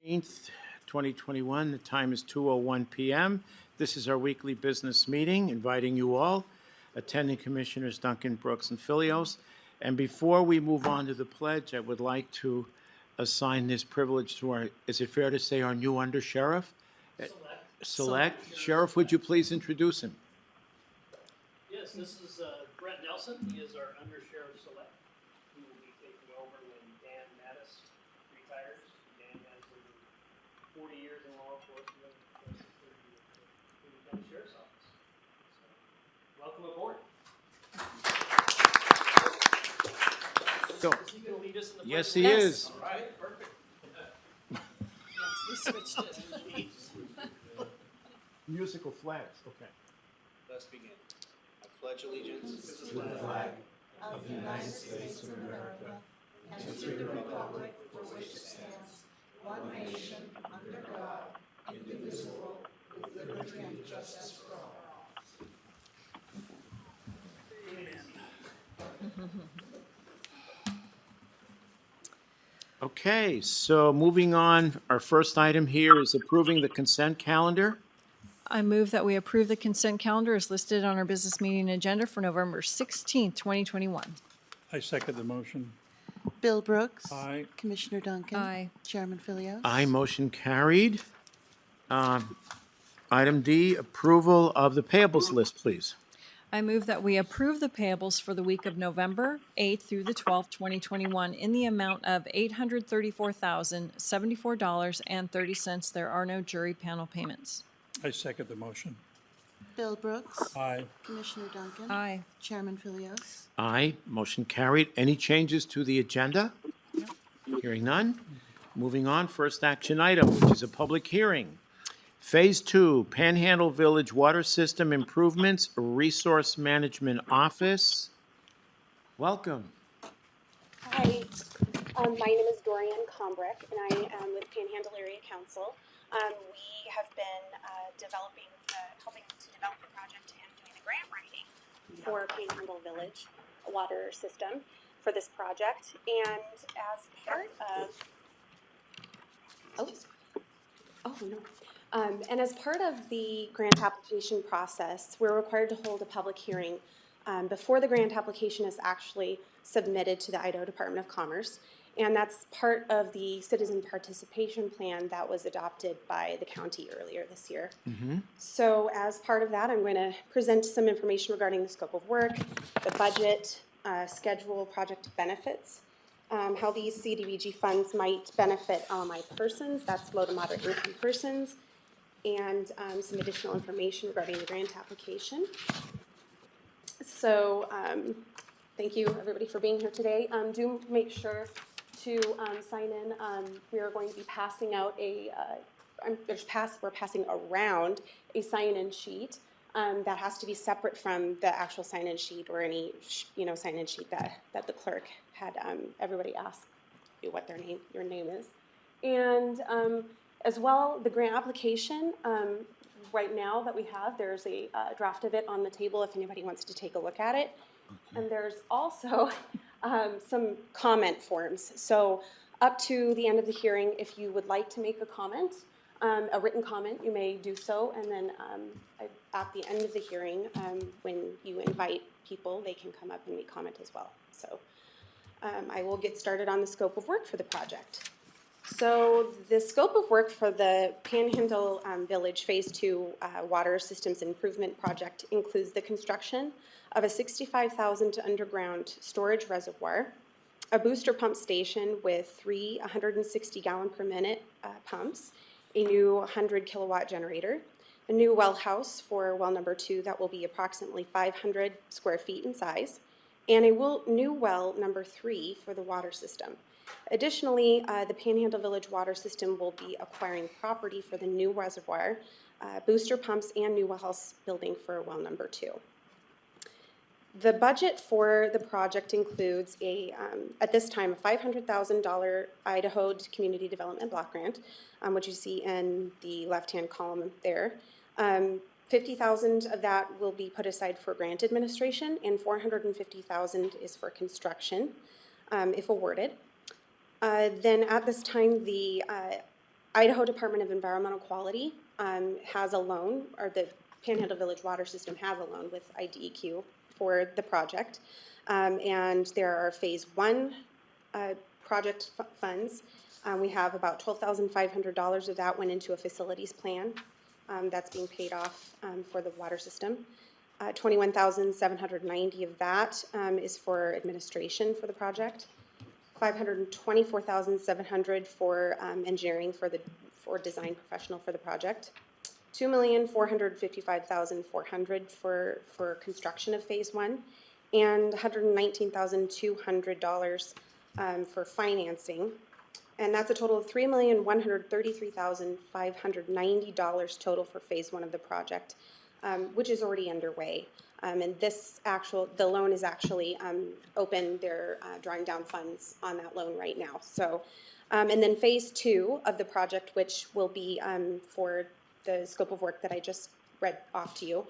18th, 2021. The time is 2:01 p.m. This is our weekly business meeting, inviting you all, attending Commissioners Duncan, Brooks, and Filios. And before we move on to the pledge, I would like to assign this privilege to our, is it fair to say, our new undersheriff? Select. Sheriff, would you please introduce him? Yes, this is Brett Nelson. He is our undersheriff select. He will be taking over when Dan Mattis retires. Dan has over 40 years in law enforcement, plus 30 years in the county sheriff's office. So, welcome aboard. So, Is he going to lead us in the yes, pledge? he is. All right, perfect. Yes, we switched it. Musical flags, okay. Let's begin. I pledge allegiance To the flag of the United States of America and to the republic for which it stands, one nation, under God, indivisible, with liberty and justice for all. Okay, so moving on, our first item here is approving the consent calendar. I move that we approve the consent calendar as listed on our business meeting agenda for November 16th, 2021. I second the motion. Bill Brooks. Aye. Commissioner Duncan. Aye. Chairman Filios. Aye, motion carried. Item D, approval of the payables list, please. I move that we approve the payables for the week of November 8th through the 12th, 2021 in the amount of $834,074.30. There are no jury panel payments. I second the motion. Bill Brooks. Aye. Commissioner Duncan. Aye. Chairman Filios. Aye, motion carried. Any changes to the agenda? Hearing none. Moving on, first action item, which is a public hearing. Phase 2, Panhandle Village Water System Improvements Resource Management Office. Welcome. Hi, my name is Dorian Combrick, and I am with Panhandle Area Council. We have been helping to develop the project and doing the grant writing for Panhandle Village water system for this project. And as part of the grant application process, we're required to hold a public hearing before the grant application is actually submitted to the Idaho Department of Commerce. And that's part of the citizen participation plan that was adopted by the county earlier this year. So as part of that, I'm going to present some information regarding the scope of work, the budget, schedule, project benefits, how these CDBG funds might benefit LMI persons, that's low to moderate income persons, and some additional information regarding the grant application. So thank you everybody for being here today. Do make sure to sign in. We are going to be passing out we're passing around a sign-in sheet that has to be separate from the actual sign-in sheet or any sign-in sheet that the clerk had everybody ask you what your name is. And as well, the grant application, right now that we have, there's a draft of it on the table if anybody wants to take a look at it. Okay. And there's also some comment forms. So up to the end of the hearing, if you would like to make a comment, a written comment, you may do so. And then at the end of the hearing, when you invite people, they can come up and make comment as well. So I will get started on the scope of work for the project. So the scope of work for the Panhandle Village Phase 2 Water Systems Improvement Project includes the construction of a 65,000 underground storage reservoir, a booster pump station with 3 160-gallon per minute pumps, a new 100-kilowatt generator, a new well house for well number 2 that will be approximately 500 square feet in size, and a new well number 3 for the water system. Additionally, the Panhandle Village Water System will be acquiring property for the new reservoir, booster pumps, and new well house building for well number 2. The budget for the project includes at this time, a $500,000 Idaho Community Development Block Grant, which you see in the left-hand column there. $50,000 of that will be put aside for grant administration, and $450,000 is for construction, if awarded. Then at this time, the Idaho Department of Environmental Quality has a loan, or the Panhandle Village Water System has a loan with IDEQ for the project. And there are Phase 1 project funds. We have about $12,500 of that went into a facilities plan that's being paid off for the water system. $21,790 of that is for administration for the project. $524,700 for engineering for design professional for the project. $2,455,400 for construction of Phase 1, and $119,200 for financing. And that's a total of $3,133,590 total for Phase 1 of the project, which is already underway. And the loan is actually open. They're drawing down funds on that loan right now. So, and then Phase 2 of the project, which will be for the scope of work that I just read off to you.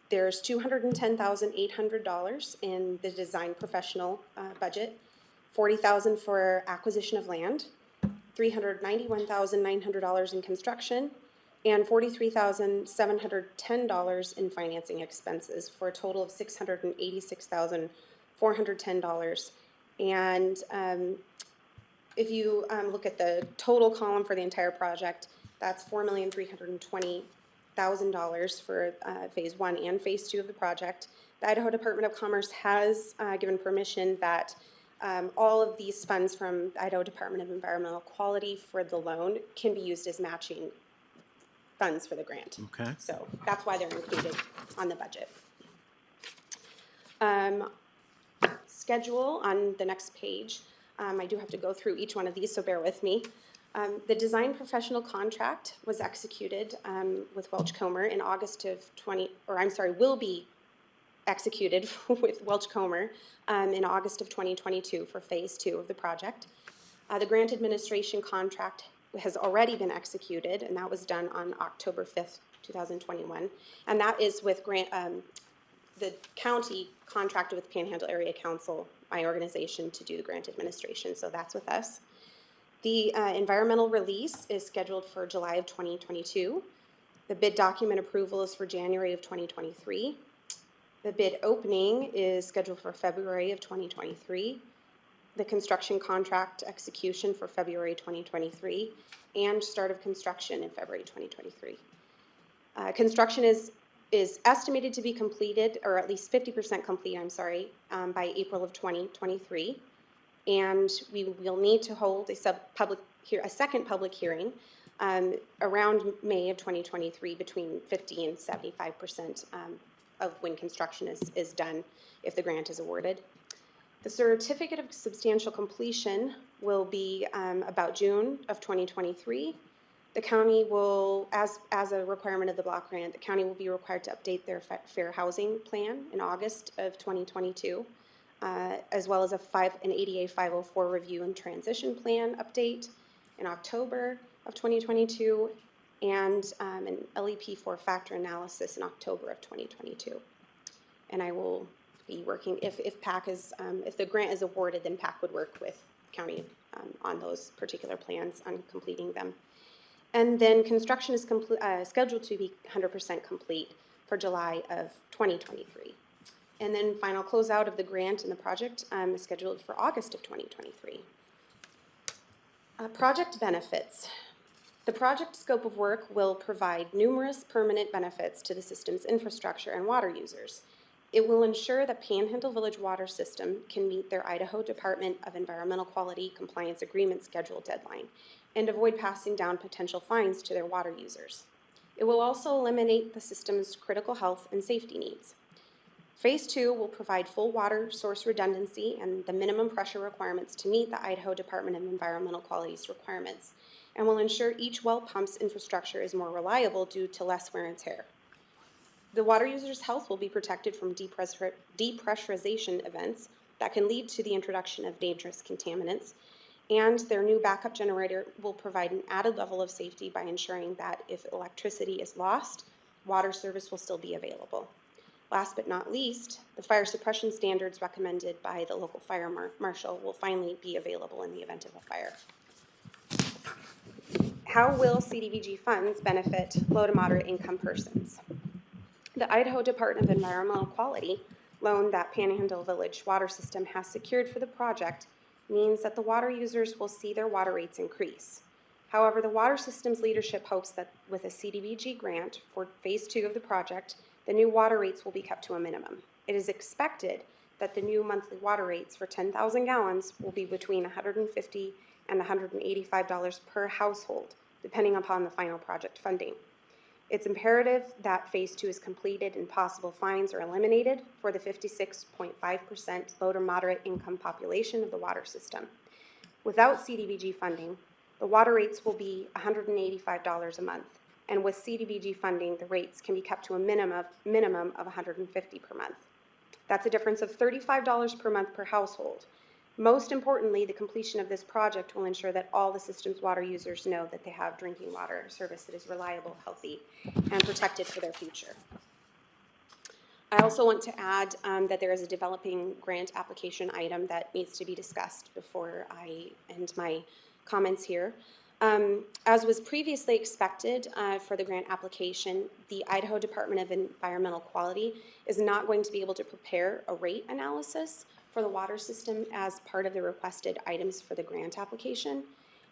There's $210,800 in the design professional budget, $40,000 for acquisition of land, $391,900 in construction, and $43,710 in financing expenses, for a total of $686,410. And if you look at the total column for the entire project, that's $4,320,000 for Phase 1 and Phase 2 of the project. The Idaho Department of Commerce has given permission that all of these funds from the Idaho Department of Environmental Quality for the loan can be used as matching funds for the grant. Okay. So that's why they're included on the budget. Schedule on the next page. I do have to go through each one of these, so bear with me. The design professional contract was executed with Welch Comer in August of will be executed with Welch Comer in August of 2022 for Phase 2 of the project. The grant administration contract has already been executed, and that was done on October 5th, 2021. And that is with the county contracted with Panhandle Area Council, my organization, to do the grant administration, so that's with us. The environmental release is scheduled for July of 2022. The bid document approval is for January of 2023. The bid opening is scheduled for February of 2023. The construction contract execution for February 2023, and start of construction in February 2023. Construction is estimated to be completed, or at least 50% complete, by April of 2023. And we will need to hold a second public hearing around May of 2023, between 50 and 75% of when construction is done, if the grant is awarded. The certificate of substantial completion will be about June of 2023. The county will, as a requirement of the block grant, the county will be required to update their fair housing plan in August of 2022, as well as an ADA 504 review and transition plan update in October of 2022, and an LEP 4 factor analysis in October of 2022. And I will be working, if the grant is awarded, then PAC would work with county on those particular plans on completing them. And then construction is scheduled to be 100% complete for July of 2023. And then final closeout of the grant and the project is scheduled for August of 2023. Project benefits. The project scope of work will provide numerous permanent benefits to the system's infrastructure and water users. It will ensure that Panhandle Village Water System can meet their Idaho Department of Environmental Quality Compliance Agreement schedule deadline and avoid passing down potential fines to their water users. It will also eliminate the system's critical health and safety needs. Phase 2 will provide full water source redundancy and the minimum pressure requirements to meet the Idaho Department of Environmental Quality's requirements, and will ensure each well pump's infrastructure is more reliable due to less wear and tear. The water user's health will be protected from depressurization events that can lead to the introduction of dangerous contaminants, and their new backup generator will provide an added level of safety by ensuring that if electricity is lost, water service will still be available. Last but not least, the fire suppression standards recommended by the local fire marshal will finally be available in the event of a fire. How will CDBG funds benefit low to moderate income persons? The Idaho Department of Environmental Quality loan that Panhandle Village Water System has secured for the project means that the water users will see their water rates increase. However, the water system's leadership hopes that with a CDBG grant for phase 2 of the project, the new water rates will be kept to a minimum. It is expected that the new monthly water rates for 10,000 gallons will be between $150 and $185 per household, depending upon the final project funding. It's imperative that phase 2 is completed and possible fines are eliminated for the 56.5% low to moderate income population of the water system. Without CDBG funding, the water rates will be $185 a month, and with CDBG funding, the rates can be kept to a minimum of $150 per month. That's a difference of $35 per month per household. Most importantly, the completion of this project will ensure that all the system's water users know that they have drinking water service that is reliable, healthy, and protected for their future. I also want to add that there is a developing grant application item that needs to be discussed before I end my comments here. As was previously expected for the grant application, the Idaho Department of Environmental Quality is not going to be able to prepare a rate analysis for the water system as part of the requested items for the grant application.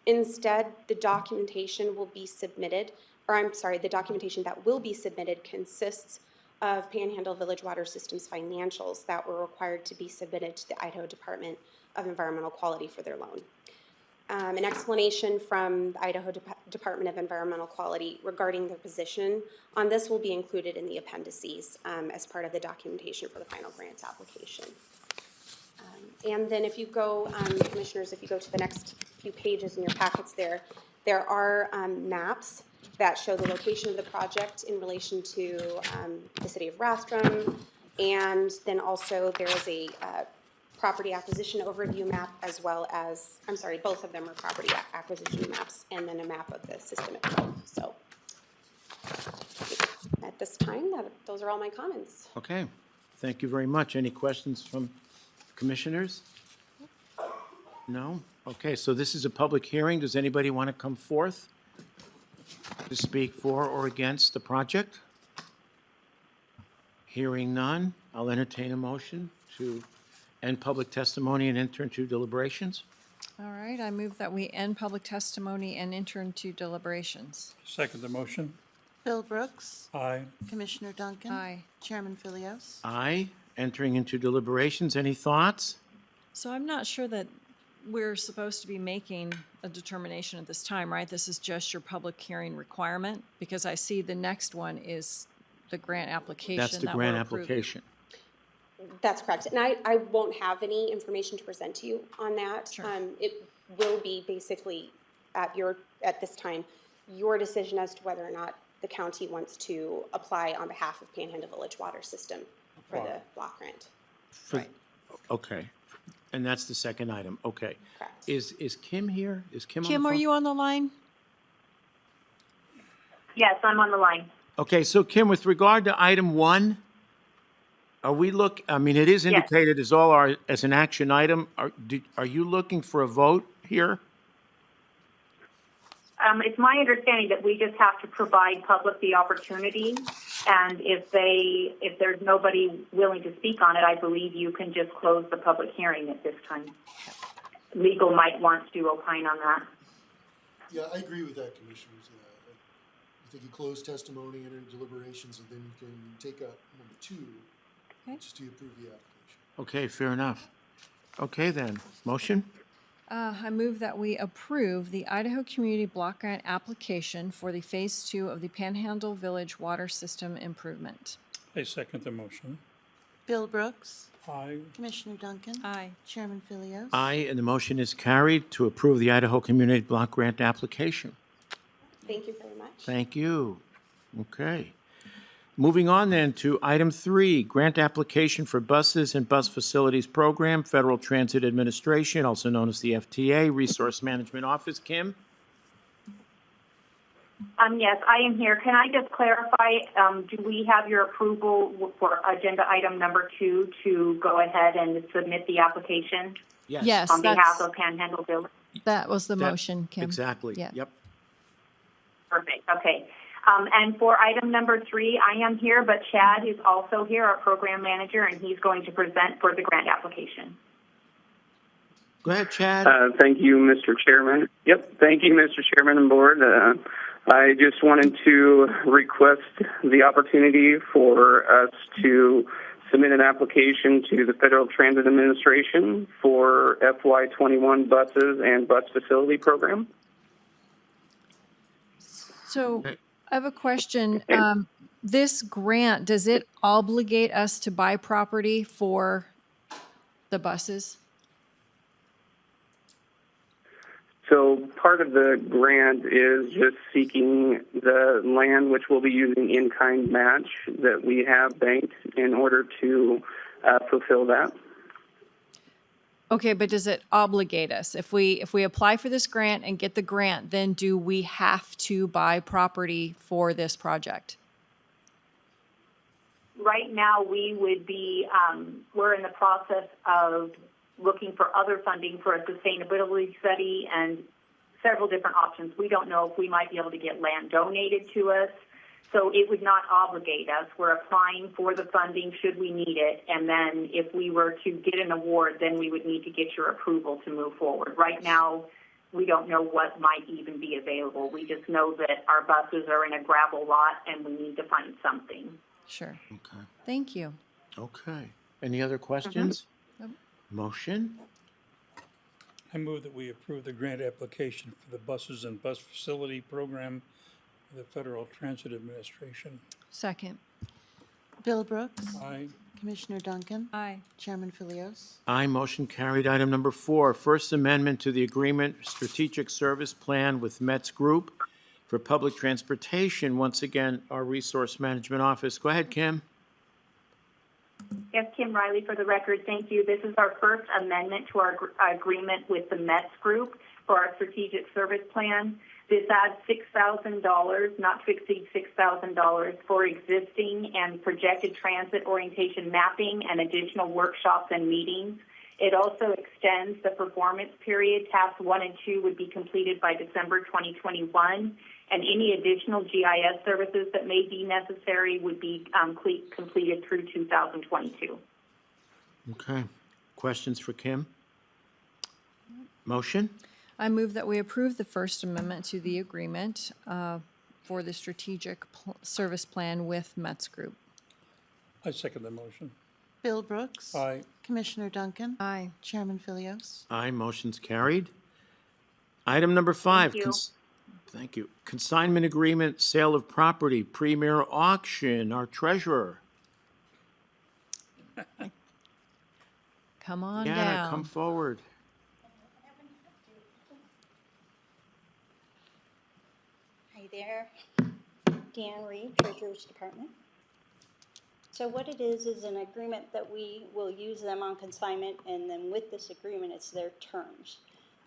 Instead, the documentation will be submitted, the documentation that will be submitted consists of Panhandle Village Water System's financials that were required to be submitted to the Idaho Department of Environmental Quality for their loan. An explanation from the Idaho Department of Environmental Quality regarding their position on this will be included in the appendices as part of the documentation for the final grant application. And then if you go, Commissioners, if you go to the next few pages in your packets there are maps that show the location of the project in relation to the city of Rathdrum, and then also there is a property acquisition overview map as well as, both of them are property acquisition maps, and then a map of the system itself. So at this time, those are all my comments. Okay, thank you very much. Any questions from commissioners? No? Okay, so this is a public hearing. Does anybody want to come forth to speak for or against the project? Hearing none, I'll entertain a motion to end public testimony and enter into deliberations. All right, I move that we end public testimony and enter into deliberations. Second the motion. Bill Brooks. Aye. Commissioner Duncan. Aye. Chairman Philios. Aye. Entering into deliberations. Any thoughts? So I'm not sure that we're supposed to be making a determination at this time, right? This is just your public hearing requirement, because I see the next one is the grant application. That's the that grant we're approving. application. That's correct. And I won't have any information to present to you on that. Sure. It will be basically at this time, your decision as to whether or not the county wants to apply on behalf of Panhandle Village Water System for the block grant. Right. Okay. And that's the second item. Okay. Correct. Is Kim here? Is Kim on the Kim, are phone? you on the line? Yes, I'm on the line. Okay, so Kim, with regard to item 1, it is indicated as an action item. Are you looking for a vote here? It's my understanding that we just have to provide public the opportunity, and if there's nobody willing to speak on it, I believe you can just close the public hearing at this time. Legal might want to opine on that. Yeah, I agree with that, Commissioners. I think you close testimony, enter deliberations, and then you can take up number 2, Okay. which is to approve the application. Okay, fair enough. Okay, then. Motion? I move that we approve the Idaho Community Block Grant application for the Phase 2 of the Panhandle Village Water System Improvement. I second the motion. Bill Brooks. Aye. Commissioner Duncan. Aye. Chairman Philios. Aye, and the motion is carried to approve the Idaho Community Block Grant application. Thank you very much. Thank you. Okay. Moving on then to item 3, grant application for buses and bus facilities program, Federal Transit Administration, also known as the FTA, Resource Management Office. Kim? Yes, I am here. Can I just clarify, do we have your approval for agenda item number 2 to go ahead and submit the application Yes, on behalf of Panhandle Village? that was the That- motion, Kim. Exactly. Yeah. Yep. Perfect, okay. And for item number 3, I am here, but Chad is also here, our program manager, and he's going to present for the grant application. Go ahead, Chad. Thank you, Mr. Chairman. Yep, thank you, Mr. Chairman and Board. I just wanted to request the opportunity for us to submit an application to the Federal Transit Administration for FY21 buses and bus facility program. So I have a question. This grant, does it obligate us to buy property for the buses? So part of the grant is just seeking the land which we'll be using in-kind match that we have banked in order to fulfill that. Okay, but does it obligate us? If we apply for this grant and get the grant, then do we have to buy property for this project? Right now, we would be, we're in the process of looking for other funding for a sustainability study and several different options. We don't know if we might be able to get land donated to us, so it would not obligate us. We're applying for the funding should we need it, and then if we were to get an award, then we would need to get your approval to move forward. Right now, we don't know what might even be available. We just know that our buses are in a gravel lot and we need to find something. Sure. Okay. Thank you. Okay. Any other questions? Nope. Motion? I move that we approve the grant application for the buses and bus facility program of the Federal Transit Administration. Second. Bill Brooks. Aye. Commissioner Duncan. Aye. Chairman Philios. Aye, motion carried. Item number 4, First Amendment to the Agreement Strategic Service Plan with Metz Group for Public Transportation. Once again, our Resource Management Office. Go ahead, Kim. Yes, Kim Riley for the record. Thank you. This is our first amendment to our agreement with the Metz Group for our strategic service plan. This adds $6,000, not to exceed $6,000, for existing and projected transit orientation mapping and additional workshops and meetings. It also extends the performance period. Tasks 1 and 2 would be completed by December 2021, and any additional GIS services that may be necessary would be completed through 2022. Okay. Questions for Kim? Motion? I move that we approve the First Amendment to the agreement for the strategic service plan with Metz Group. I second the motion. Bill Brooks. Aye. Commissioner Duncan. Aye. Chairman Philios. Aye, motion's carried. Item number 5. Thank you. Thank you. Consignment agreement, sale of property, premier auction. Our treasurer. Come on Yeah, down. come forward. Hi there, Dan Reed, Treasurer's Department. So what it is an agreement that we will use them on consignment, and then with this agreement, it's their terms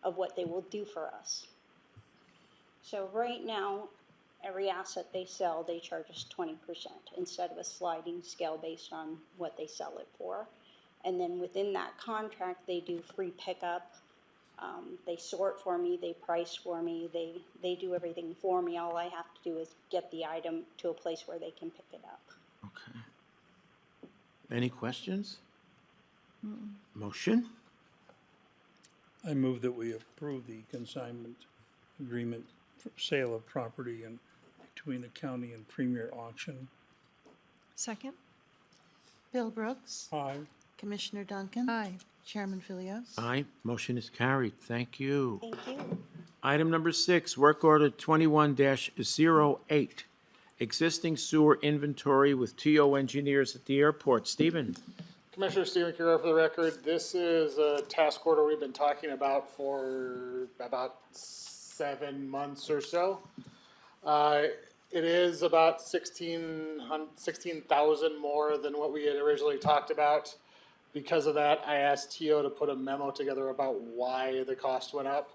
of what they will do for us. So right now, every asset they sell, they charge us 20% instead of a sliding scale based on what they sell it for. And then within that contract, they do free pickup. They sort for me, they price for me, they do everything for me. All I have to do is get the item to a place where they can pick it up. Okay. Any questions? Motion? I move that we approve the consignment agreement for sale of property and between the county and premier auction. Second. Bill Brooks. Aye. Commissioner Duncan. Aye. Chairman Philios. Aye, motion is carried. Thank you. Thank you. Item number 6, work order 21-08, existing sewer inventory with TO engineers at the airport. Stephen? Commissioner Stephen Kjergaard for the record. This is a task order we've been talking about for about 7 months or so. It is about 16,000 more than what we had originally talked about. Because of that, I asked TO to put a memo together about why the cost went up.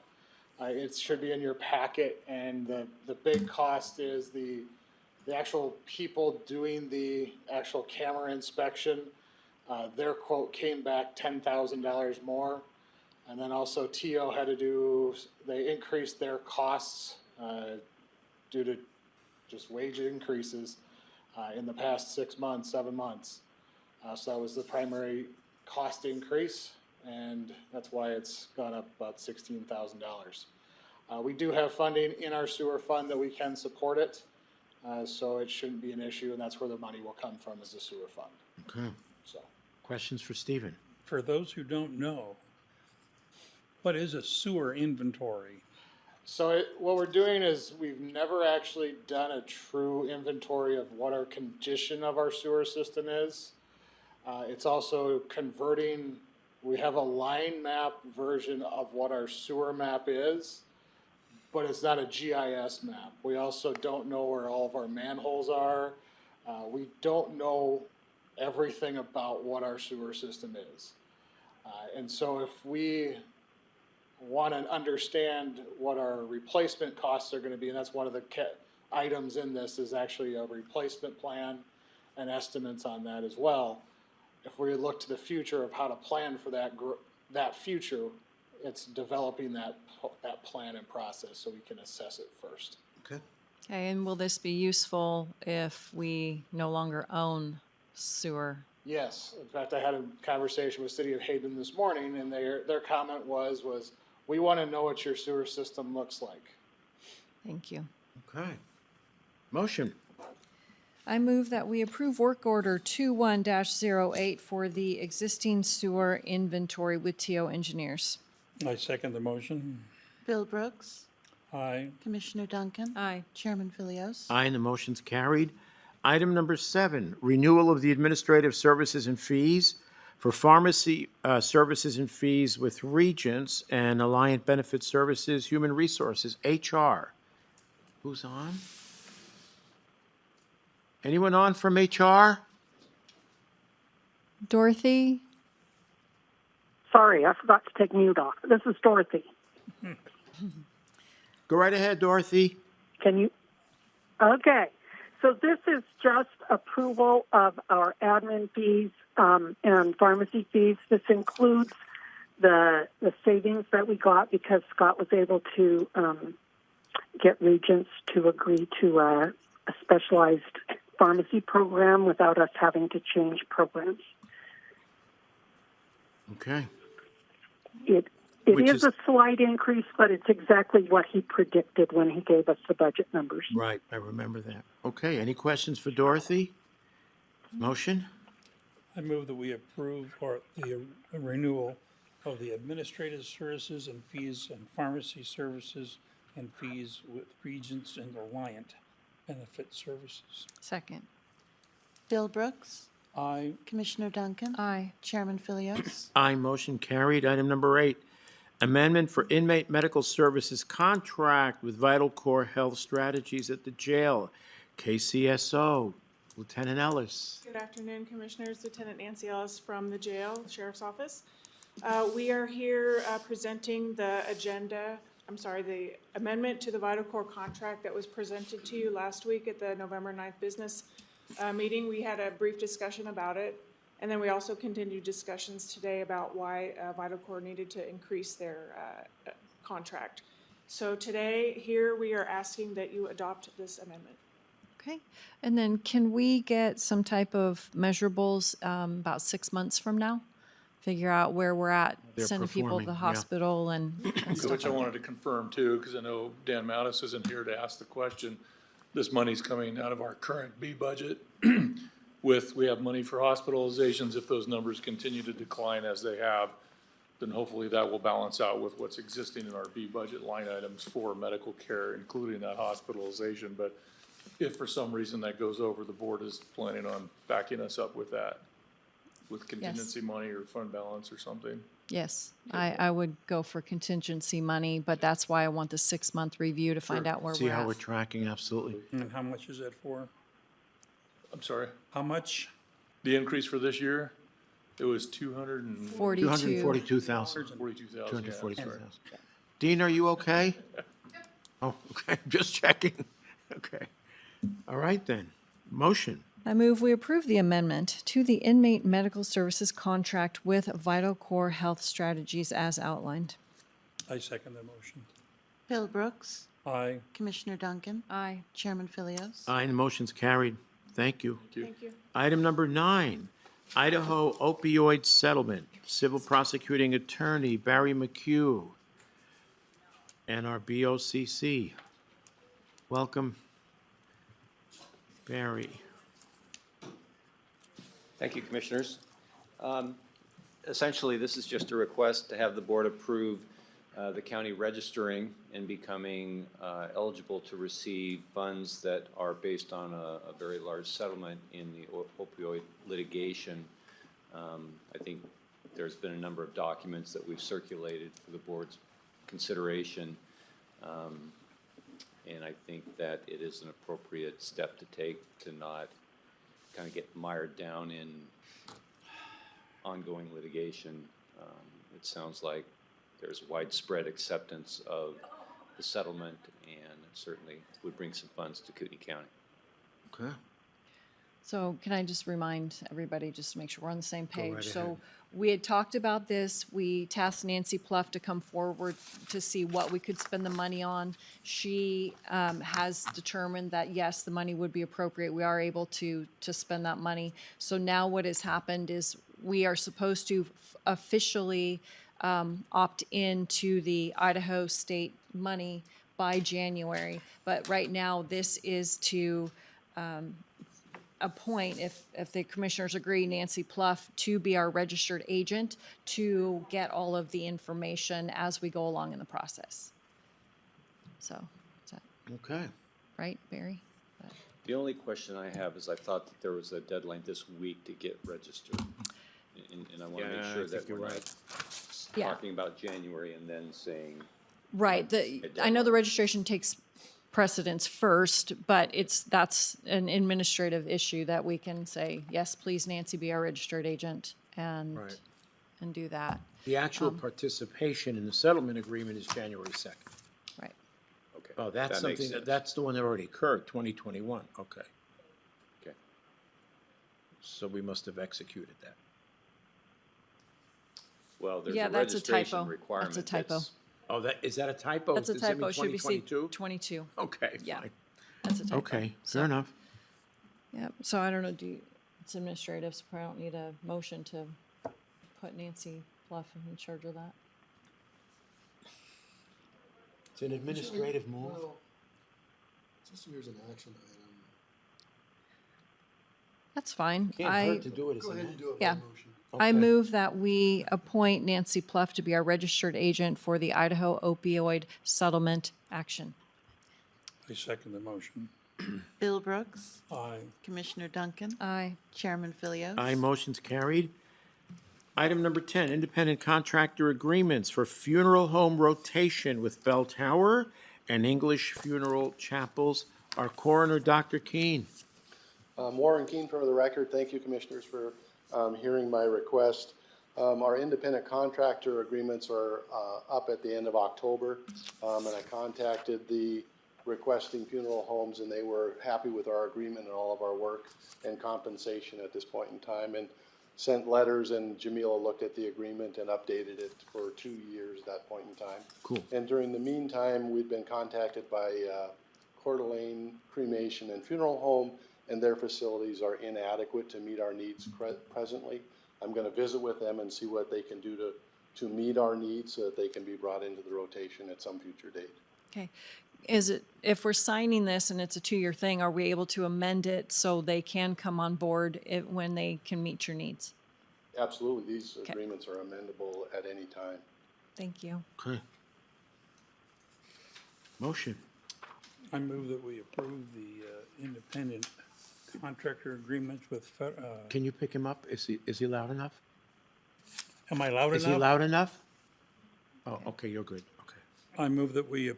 It should be in your packet, and the big cost is the actual people doing the actual camera inspection. Their quote came back $10,000 more. And then also TO had to they increased their costs due to just wage increases in the past 6 months, 7 months. So that was the primary cost increase, and that's why it's gone up about $16,000. We do have funding in our sewer fund that we can support it, so it shouldn't be an issue, and that's where the money will come from, is the sewer fund. Okay. So, Questions for Stephen? For those who don't know, what is a sewer inventory? so what we're doing is we've never actually done a true inventory of what our condition of our sewer system is. It's also converting, we have a line map version of what our sewer map is, but it's not a GIS map. We also don't know where all of our manholes are. We don't know everything about what our sewer system is. And so if we want to understand what our replacement costs are going to be, and that's one of the items in this is actually a replacement plan and estimates on that as well. If we look to the future of how to plan for that future, it's developing that plan and process so we can assess it first. Okay. Okay, and will this be useful if we no longer own sewer? Yes, in fact, I had a conversation with City of Hayden this morning, and their comment was we want to know what your sewer system looks like. Thank you. Okay. Motion. I move that we approve work order 21-08 for the existing sewer inventory with TO Engineers. I second the motion. Bill Brooks, Aye. Commissioner Duncan, Aye. Chairman Philios. Aye, and the motion's carried. Item number 7, renewal of the administrative services and fees for pharmacy services and fees with Regents and Alliant Benefit Services, Human Resources, HR. Who's on? Anyone on from HR? Dorothy? Sorry, I forgot to take mute off. This is Dorothy. Go right ahead, Dorothy. Can you? Okay. So this is just approval of our admin fees and pharmacy fees. This includes the savings that we got because Scott was able to get Regents to agree to a specialized pharmacy program without us having to change programs. Okay. It is a slight increase, but it's exactly what he predicted when he gave us the budget numbers. Right, I remember that. Okay, any questions for Dorothy? Motion? I move that we approve the renewal of the administrative services and fees and pharmacy services and fees with Regents and Alliant Benefit Services. Second. Bill Brooks, Aye. Commissioner Duncan, Aye. Chairman Philios. Aye, motion carried. Item number 8, amendment for inmate medical services contract with Vital Core Health Strategies at the jail, KCSO. Lieutenant Ellis. Good afternoon, Commissioners. Lieutenant Nancy Ellis from the jail, Sheriff's Office. We are here presenting the amendment to the Vital Core contract that was presented to you last week at the November 9th business meeting. We had a brief discussion about it, and then we also continued discussions today about why Vital Core needed to increase their contract. So today, here we are asking that you adopt this amendment. Okay. And then can we get some type of measurables about 6 months from now? Figure out where we're at, They're sending people to the performing, yeah. hospital and stuff Which I like wanted to confirm too, because I know Dan Mattis isn't here to ask the question. This money's coming out of our current B budget. We have money for hospitalizations. If those numbers continue to decline as they have, then hopefully that will balance out with what's existing in our B budget line items for medical care, including that hospitalization. But if for some reason that goes over, the board is planning on backing us up with that, with contingency money or fund balance or something. Yes, I would go for contingency money, but that's why I want the 6-month review to find out where See we're how at. we're tracking, absolutely. And how much is that for? I'm sorry, How much? the increase for this year, it was 42. 242,000. 242,000. 242,000. Dean, are you okay? Oh, okay, just checking. Okay. All right then. Motion. I move we approve the amendment to the inmate medical services contract with Vital Core Health Strategies as outlined. I second the motion. Bill Brooks, Aye. Commissioner Duncan, Aye. Chairman Philios. Aye, and the motion's carried. Thank you. Thank you. Item number 9, Idaho opioid settlement. Civil prosecuting attorney Barry McHugh and our BOCC. Welcome, Barry. Thank you, Commissioners. Essentially, this is just a request to have the board approve the county registering and becoming eligible to receive funds that are based on a very large settlement in the opioid litigation. I think there's been a number of documents that we've circulated for the board's consideration. And I think that it is an appropriate step to take to not kind of get mired down in ongoing litigation. It sounds like there's widespread acceptance of the settlement, and it certainly would bring some funds to Kootenai County. Okay. So can I just remind everybody, just to make sure we're on the same Go right page? So ahead. we had talked about this. We tasked Nancy Pluff to come forward to see what we could spend the money on. She has determined that, yes, the money would be appropriate. We are able to spend that money. So now what has happened is we are supposed to officially opt in to the Idaho state money by January. But right now, this is to appoint, if the commissioners agree, Nancy Pluff to be our registered agent to get all of the information as we go along in the process. So, is that Okay. right, Barry? The only question I have is I thought that there was a deadline this week to get registered. And I want to Yeah, make I sure think that you're we're right. not Yeah. talking about January and then saying, Right, I know the registration takes precedence first, but that's an administrative issue that we can say, yes, please, Nancy, be our registered agent, and Right. do that. The actual participation in the settlement agreement is January 2nd. Right. okay. Oh, that's that makes something, sense. that's the one that already occurred, 2021. Okay. Okay. So we must have executed that. Well, there's Yeah, a that's a registration typo. requirement. That's a typo. Oh, is that a typo? That's a Does that mean typo, should be 2022? 22. Okay, Yeah. fine. That's a typo. Okay, So- fair enough. Yeah, so I don't know, it's administrative, so I don't need a motion to put Nancy Pluff in charge of that. It's an administrative move. Well, just here's an action item. That's fine. Can't hurt to do it as Go an ahead and do it Yeah. by motion. I Okay. move that we appoint Nancy Pluff to be our registered agent for the Idaho opioid settlement action. I second the motion. Bill Brooks, Aye. Commissioner Duncan, Aye. Chairman Philios. Aye, motion's carried. Item number 10, independent contractor agreements for funeral home rotation with Bell Tower and English Funeral Chapels. Our coroner, Dr. Keene. Warren Keene for the record. Thank you, Commissioners, for hearing my request. Our independent contractor agreements are up at the end of October, and I contacted the requesting funeral homes, and they were happy with our agreement and all of our work and compensation at this point in time, and sent letters, and Jamila looked at the agreement and updated it for 2 years at that point in time. Cool. And during the meantime, we've been contacted by Coeur d'Alene Cremation and Funeral Home, and their facilities are inadequate to meet our needs presently. I'm going to visit with them and see what they can do to meet our needs so that they can be brought into the rotation at some future date. Okay. If we're signing this and it's a 2-year thing, are we able to amend it so they can come on board when they can meet your needs? Absolutely, these Okay. agreements are amendable at any time. Thank you. Okay. Motion. I move that we approve the independent contractor agreements with, Can you pick him up? Is he loud enough? am I loud enough? Is he loud enough? Oh, okay, you're good. Okay. I move that we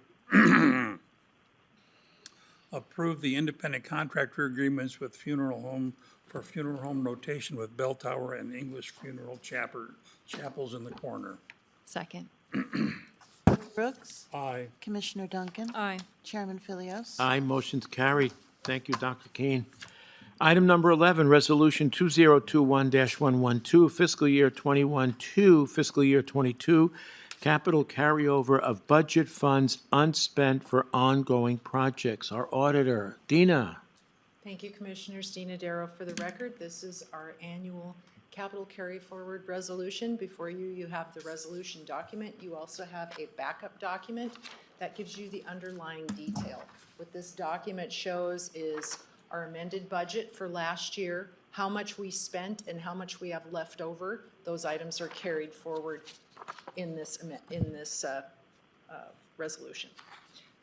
approve the independent contractor agreements with funeral home for funeral home rotation with Bell Tower and English Funeral Chapels in the corner. Second. Brooks, Aye. Commissioner Duncan, Aye. Chairman Philios. Aye, motion's carried. Thank you, Dr. Keene. Item number 11, Resolution 2021-112, fiscal year 21 to fiscal year 22, capital carryover of budget funds unspent for ongoing projects. Our auditor, Dena. Thank you, Commissioners. Dena Darrow for the record. This is our annual capital carry forward resolution. Before you, you have the resolution document. You also have a backup document that gives you the underlying detail. What this document shows is our amended budget for last year, how much we spent and how much we have left over. Those items are carried forward in this resolution.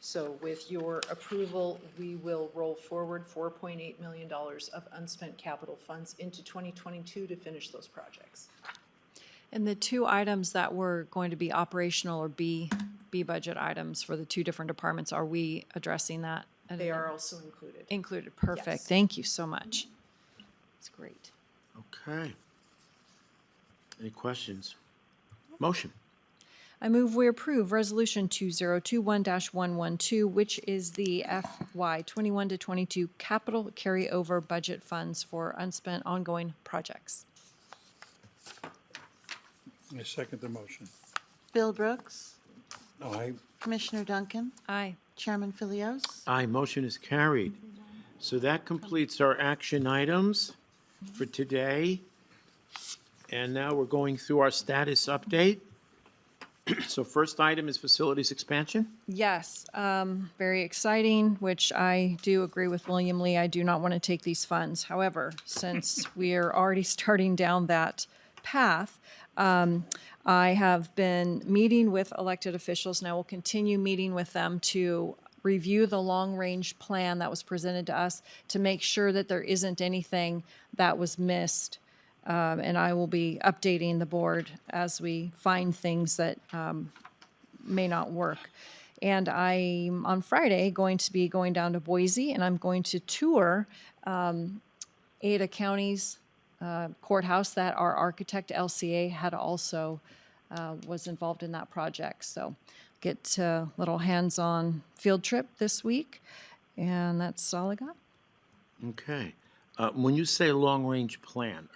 So with your approval, we will roll forward $4.8 million of unspent capital funds into 2022 to finish those projects. And the two items that were going to be operational or B budget items for the two different departments, are we addressing that? They are also included. Included, perfect. Yes. Thank you so much. That's great. Okay. Any questions? Motion. I move we approve Resolution 2021-112, which is the FY 21 to 22 capital carryover budget funds for unspent ongoing projects. I second the motion. Bill Brooks, Aye. Commissioner Duncan, Aye. Chairman Philios. Aye, motion is carried. So that completes our action items for today. And now we're going through our status update. So first item is facilities expansion. Yes, very exciting, which I do agree with William Lee. I do not want to take these funds. However, since we are already starting down that path, I have been meeting with elected officials, and I will continue meeting with them to review the long-range plan that was presented to us to make sure that there isn't anything that was missed. And I will be updating the board as we find things that may not work. And I'm, on Friday, going to be going down to Boise, and I'm going to tour Ada County's courthouse that our architect, LCA, had also was involved in that project. So get a little hands-on field trip this week, and that's all I got. Okay. When you say long-range plan,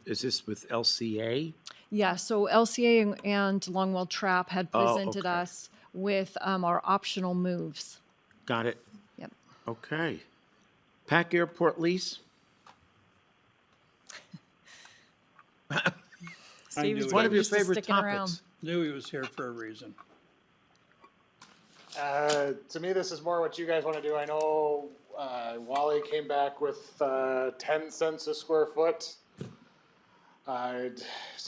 is this with LCA? Yeah, so LCA and Longwell Trap had presented okay. us with our optional moves. Got it. Yep. Okay. Pack Airport lease? Steve is One of your used to favorite sticking around. topics. Knew he was here for a reason. To me, this is more what you guys want to do. I know Wally came back with 10 cents a square foot. To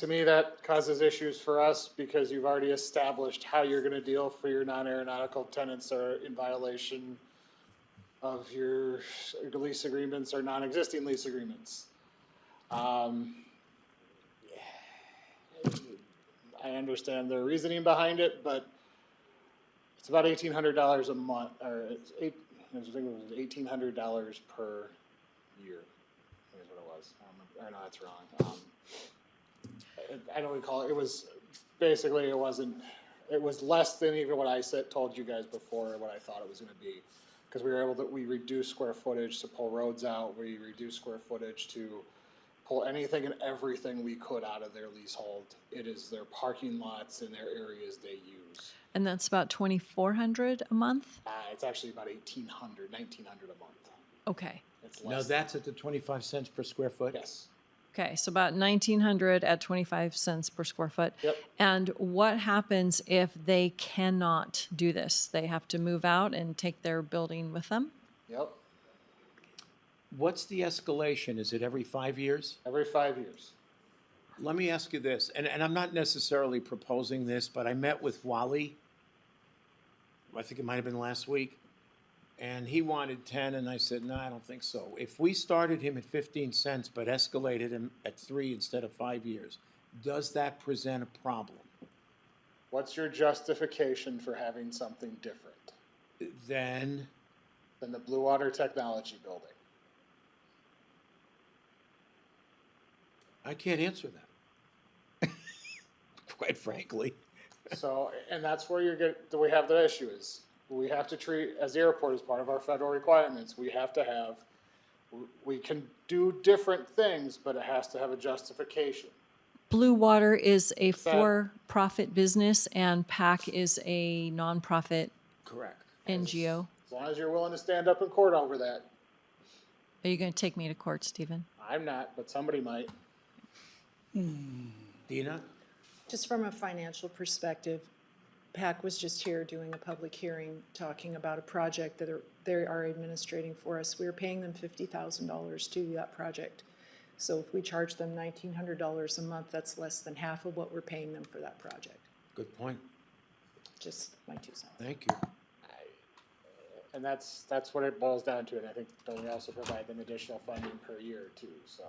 me, that causes issues for us because you've already established how you're going to deal for your non-aeronautical tenants are in violation of your lease agreements or non-existing lease agreements. I understand their reasoning behind it, but it's about $1,800 a month, or it's I think it was $1,800 per year. I think is what it was. Or no, that's wrong. I don't recall. It was basically it was less than even what I told you guys before what I thought it was going to be, because we reduced square footage to pull roads out. We reduced square footage to pull anything and everything we could out of their leasehold. It is their parking lots and their areas they use. And that's about $2,400 a month? It's actually about $1,900 a month. Okay. It's Now less. that's at the 25 cents per square foot? Yes. Okay, so about $1,900 at 25 cents per square foot. Yep. And what happens if they cannot do this? They have to move out and take their building with them? Yep. What's the escalation? Is it every 5 years? Every 5 years. Let me ask you this, and I'm not necessarily proposing this, but I met with Wally, I think it might have been last week, and he wanted 10, and I said, no, I don't think so. If we started him at 15 cents but escalated him at 3 instead of 5 years, does that present a problem? What's your justification for having something different Then than the Blue Water Technology Building? I can't answer that. Quite frankly. So, and that's where we have the issue is, we have to treat, as the airport as part of our federal requirements, we have to have, we can do different things, but it has to have a justification. Blue Water is a that- for-profit business and PAC is a nonprofit Correct. NGO. As long as you're willing to stand up in court over that. Are you going to take me to court, Stephen? I'm not, but somebody might. Dena? Just from a financial perspective, PAC was just here doing a public hearing, talking about a project that they are administrating for us. We are paying them $50,000 to do that project. So if we charge them $1,900 a month, that's less than half of what we're paying them for that project. Good point. Just my 2 cents. Thank you. And that's what it boils down to, and I think don't we also provide them additional funding per year too, so.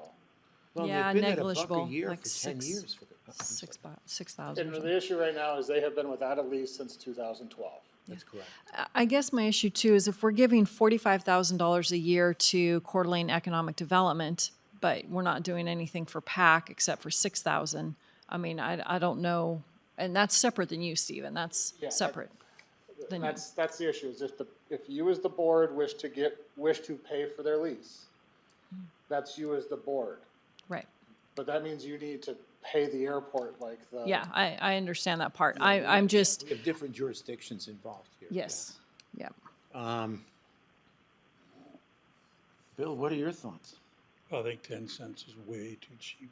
Well, Yeah, they've been at negligible, $1 a year like for 10 six- years. $6,000 or And something. the issue right now is they have been without a lease since 2012. That's correct. I guess my issue too is if we're giving $45,000 a year to Coeur d'Alene Economic Development, but we're not doing anything for PAC except for $6,000. I mean, I don't know, and that's separate than you, Stephen. That's Yeah, separate. Than you. That's the issue, is if you as the board wish to pay for their lease, that's you as the board. Right. But that means you need to pay the airport like the. Yeah, I understand that part. I'm just, We have different jurisdictions involved here. yes, yeah. Bill, what are your thoughts? I think 10 cents is way too cheap.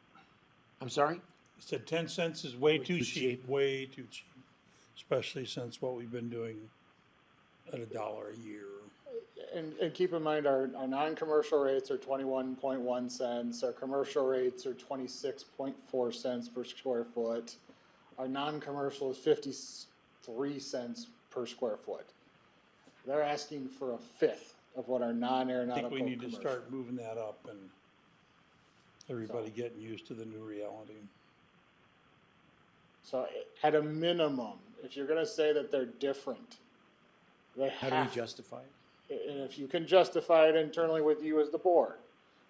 I'm sorry? I said 10 cents is way too too cheap, way too cheap, especially since what we've been doing at $1 a year. And keep in mind, our non-commercial rates are 21.1 cents, our commercial rates are 26.4 cents per square foot. Our non-commercial is 53 cents per square foot. They're asking for a fifth of what our I non-aeronautical think we need to commercial. start moving that up and everybody getting used to the new reality. So at a minimum, if you're gonna say that they're different, they How do we have, justify it? and if you can justify it internally with you as the board,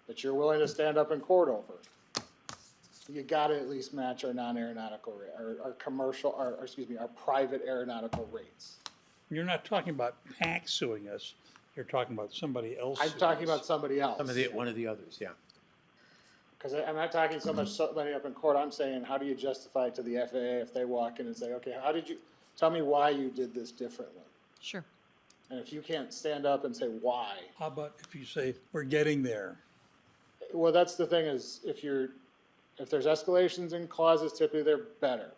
that you're willing to stand up in court over, you gotta at least match our non-aeronautical rate, our commercial, our private aeronautical rates. You're not talking about PAC suing us, you're talking about somebody else. I'm suing talking us. about somebody else. One of the others, yeah. Cause I'm not talking so much letting up in court, I'm saying, how do you justify it to the FAA if they walk in and say, okay, tell me why you did this differently? Sure. And if you can't stand up and say why, How about if you say, we're getting there? well, that's the thing is, if there's escalations and clauses, typically they're better.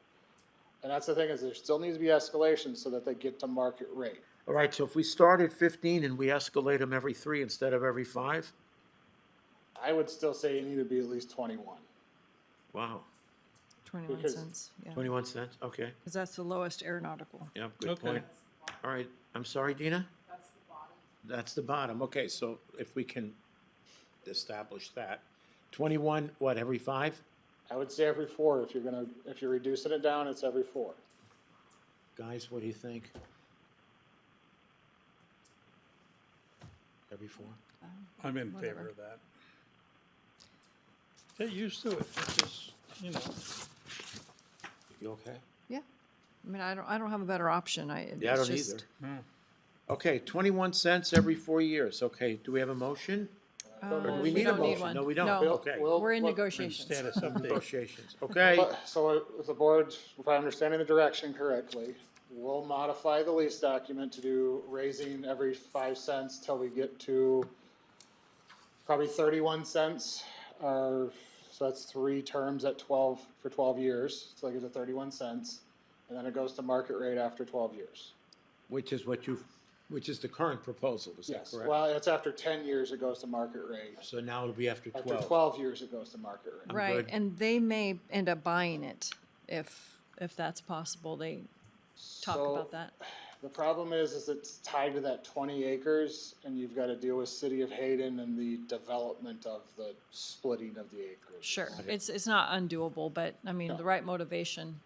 And that's the thing is, there still needs to be escalations so that they get to market rate. All right, so if we start at 15 and we escalate them every 3 instead of every 5? I would still say you need to be at least 21. Wow, 21 Because- cents, yeah. 21 cents, okay. Because that's the lowest aeronautical. Yeah, good Okay. point. All right, I'm sorry, Dena? That's the bottom, okay, so if we can establish that. 21, what, every 5? I would say every 4, if you're reducing it down, it's every 4. Guys, what do you think? Every 4? I'm in Whatever. favor of that. Get used to it, it's just, you know. You okay? Yeah. I mean, I don't have a better option. Yeah, I it's don't just- either. Okay, 21 cents every 4 years, okay, do we have a motion? Or do we need a don't need motion? one. No, we don't, No. okay. We're in Look, negotiations. Status update. Negotiations, okay? So if the board, if I'm understanding the direction correctly, we'll modify the lease document to do raising every 5 cents till we get to probably 31 cents. So that's 3 terms at 12, for 12 years, so I get to 31 cents. And then it goes to market rate after 12 years. Which is which is the current proposal, is that Yes, correct? well, it's after 10 years it goes to market rate. So now it'll be after 12. After 12 years it goes to market rate. Right, good. and they may end up buying it if that's possible. They talk So, about that. The problem is it's tied to that 20 acres, and you've got to deal with City of Hayden and the development of the splitting of the acreage. Sure, it's not undoable, but I mean, the right motivation,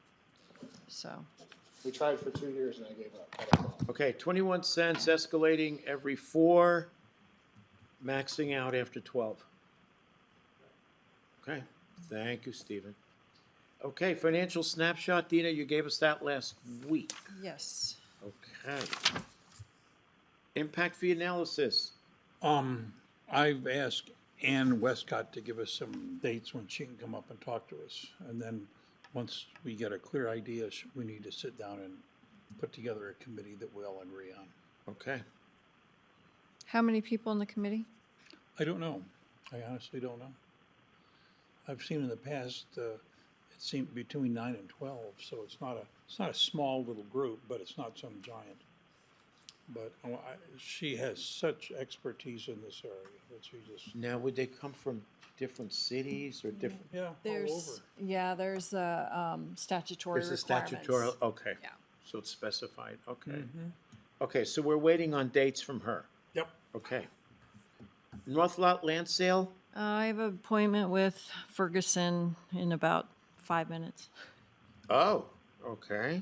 so. We tried for 2 years and I gave up. I don't know. Okay, 21 cents escalating every 4, maxing out after 12. Okay, thank you, Stephen. Okay, financial snapshot, Dena, you gave us that last week. Yes. Okay. Impact fee analysis. I've asked Ann Westcott to give us some dates when she can come up and talk to us. And then, once we get a clear idea, we need to sit down and put together a committee that we all agree on. Okay. How many people in the committee? I don't know. I honestly don't know. I've seen in the past, it seemed between 9 and 12, so it's not a small little group, but it's not some giant. But she has such expertise in this area that she just, Now, would they come from different cities or different? yeah, all There's, over. yeah, there's a statutory There's a requirements. statutory, okay. Yeah. So it's specified, okay. Mhm. Okay, so we're waiting on dates from her. Yep. Okay. North Lot land sale? I have an appointment with Ferguson in about 5 minutes. Oh, okay.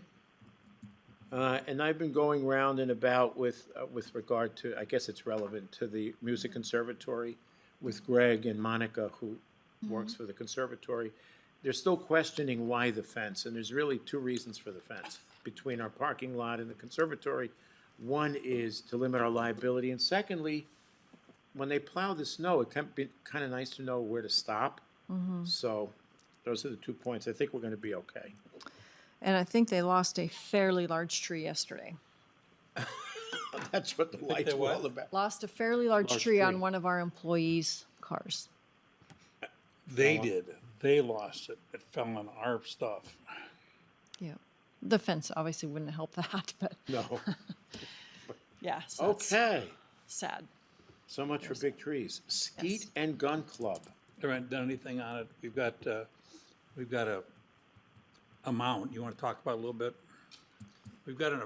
And I've been going round and about with regard to, I guess it's relevant to the music conservatory with Greg and Monica, who works for the conservatory. They're still questioning why the fence, and there's really two reasons for the fence between our parking lot and the conservatory. One is to limit our liability, and secondly, when they plow the snow, it can be kind of nice to know where to stop. So those are the 2 points. I think we're going to be okay. And I think they lost a fairly large tree yesterday. That's what the lights were all about. Lost a fairly large Large tree on tree. one of our employees' cars. They did. They lost it. It fell on our stuff. Yeah. The fence obviously wouldn't help that, but No. yeah. So that's Okay. sad. So much for big trees. Skeet and Gun Club. They haven't done anything on it. We've got a amount. You want to talk about it a little bit? We've got an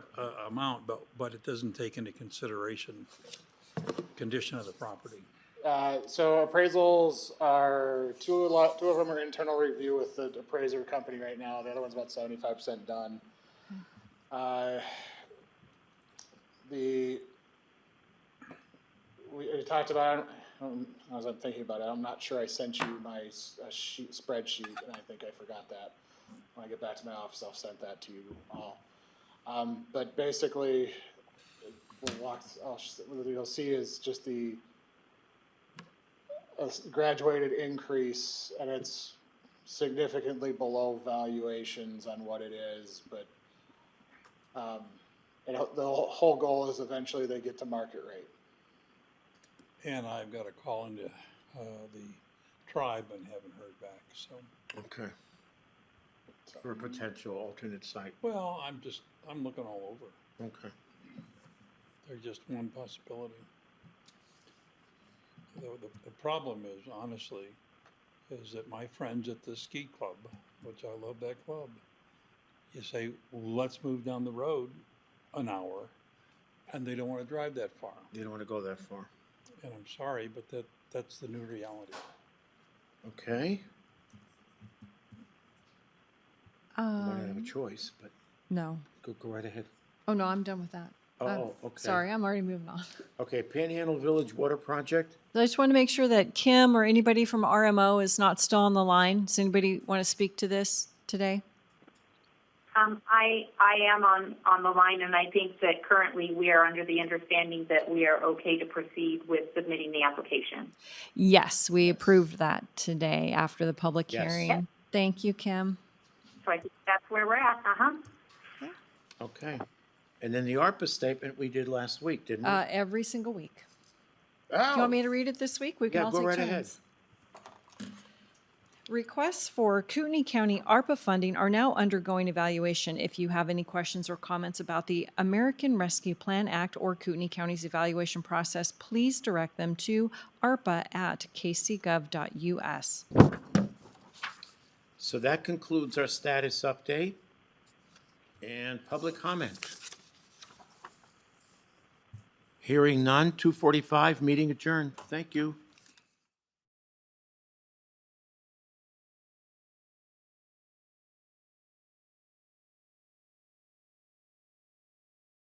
amount, but it doesn't take into consideration condition of the property. So appraisals are, two of them are internal review with the appraiser company right now. The other one's about 75% done. We talked about, as I'm thinking about it, I'm not sure I sent you my spreadsheet, and I think I forgot that. When I get back to my office, I'll send that to you all. But basically, what you'll see is just the graduated increase, and it's significantly below valuations on what it is, but the whole goal is eventually they get to market rate. And I've got to call into the tribe and haven't heard back, so. Okay. For a potential alternate site. Well, I'm looking all over. Okay. They're just one possibility. The problem is, honestly, is that my friends at the ski club, which I love that club, you say, well, let's move down the road an hour, and they don't want to drive that far. They don't want to go that far. And I'm sorry, but that's the new reality. Okay. You might not have a choice, but No. go right ahead. Oh, no, I'm done with that. Oh, okay. Sorry, I'm already moving on. Okay, Panhandle Village Water Project. I just want to make sure that Kim or anybody from RMO is not still on the line. Does anybody want to speak to this today? I am on the line, and I think that currently we are under the understanding that we are okay to proceed with submitting the application. Yes, we approved that today after the public Yes. hearing. Yep. Thank you, Kim. So I think that's where we're at. Okay. And then the ARPA statement we did last week, didn't we? Every single week. Oh. Do you want me to read it this week? We can Yeah, all go take right turns. ahead. Requests for Kootenai County ARPA funding are now undergoing evaluation. If you have any questions or comments about the American Rescue Plan Act or Kootenai County's evaluation process, please direct them to arpa@kcgov.us. So that concludes our status update and public comment. Hearing none, 2:45, meeting adjourned. Thank you.